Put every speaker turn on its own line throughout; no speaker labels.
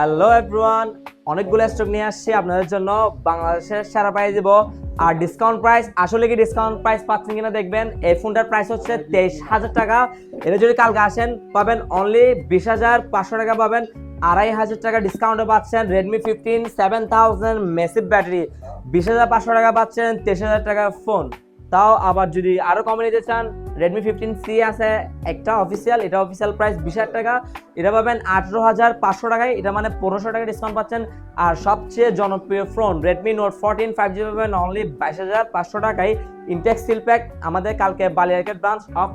Hello everyone, অনেকগুলো stock নিয়ে আসছি আপনাদের জন্য। বাংলাদেশের সেরা প্রাইস দিব আর ডিসকাউন্ট প্রাইস। আসলে কি ডিসকাউন্ট প্রাইস পাচ্ছেন কিনা দেখবেন। এই ফোনটার প্রাইস হচ্ছে 23,000 টাকা। এটা যদি কালকে আসেন পাবেন অনলি 20,500 টাকা পাবেন। 2,500 টাকা ডিসকাউন্টে পাচ্ছেন রেডমি 15 7000 মেসিভ ব্যাটারি। 20,500 টাকা পাচ্ছেন 23,000 টাকা ফোন। তাও আবার যদি আরো কমে নিতে চান, রেডমি 15C আছে একটা অফিসিয়াল, এটা অফিসিয়াল প্রাইস 20,000 টাকা। এটা পাবেন 18,500 টাকায়, এটা মানে 1500 টাকা ডিসকাউন্ট পাচ্ছেন। আর সবচেয়ে জনপ্রিয় ফোন রেডমি নোট 14 5G পাবেন অনলি 22,500 টাকায়। Intex seal pack. আমাদের কালকে বালিয়ারকেট ব্রাঞ্চ অফ,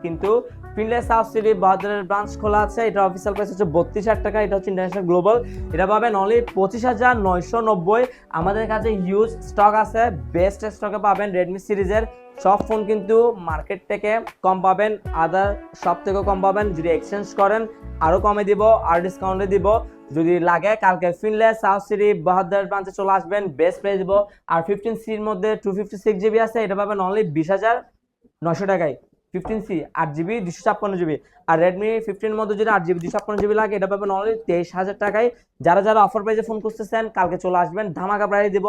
কিন্তু ফিনলেস সাউথ সিটি বাজারের ব্রাঞ্চ খোলা আছে। এটা অফিসিয়াল প্রাইস হচ্ছে 32,000 টাকা। এটা হচ্ছে ইন্টারন্যাশনাল গ্লোবাল। এটা পাবেন অনলি 25,990। আমাদের কাছে হিউজ স্টক আছে, বেস্ট স্টকে পাবেন রেডমি সিরিজের সব ফোন, কিন্তু মার্কেট থেকে কম পাবেন, আদার সব থেকেও কম পাবেন। যদি এক্সচেঞ্জ করেন আরো কমে দিব, আর ডিসকাউন্টে দিব। যদি লাগে কালকে ফিনলেস সাউথ সিটি বাহাদুর ব্রাঞ্চে চলে আসবেন, বেস্ট প্রাইস দিব। আর 15Cর মধ্যে 256 GB আছে, এটা পাবেন অনলি 20,900 টাকায়। 15C 8GB 256GB। আর রেডমি 15 মধ্যে যদি 8GB 256GB লাগে, এটা পাবেন অনলি 23,000 টাকায়। যারা যারা অফার প্রাইসে ফোন খুঁজতেছেন কালকে চলে আসবেন, ধামাকা প্রাইস দিব।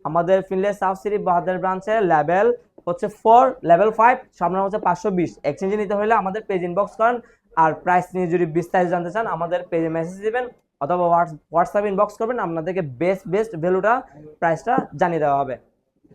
আমাদের ফিনলেস সাউথ সিটি বাহাদুর ব্রাঞ্চে লেভেল হচ্ছে 4, লেভেল 5, সামনে হচ্ছে 520। এক্সচেঞ্জে নিতে হলে আমাদের পেজ ইনবক্স করেন। আর প্রাইস নিয়ে যদি বিস্তারিত জানতে চান আমাদের পেজে মেসেজ দিবেন অথবা হোয়াটসঅ্যাপ ইনবক্স করবেন, আপনাদেরকে বেস্ট ভ্যালুটা প্রাইসটা জানিয়ে দেওয়া হবে।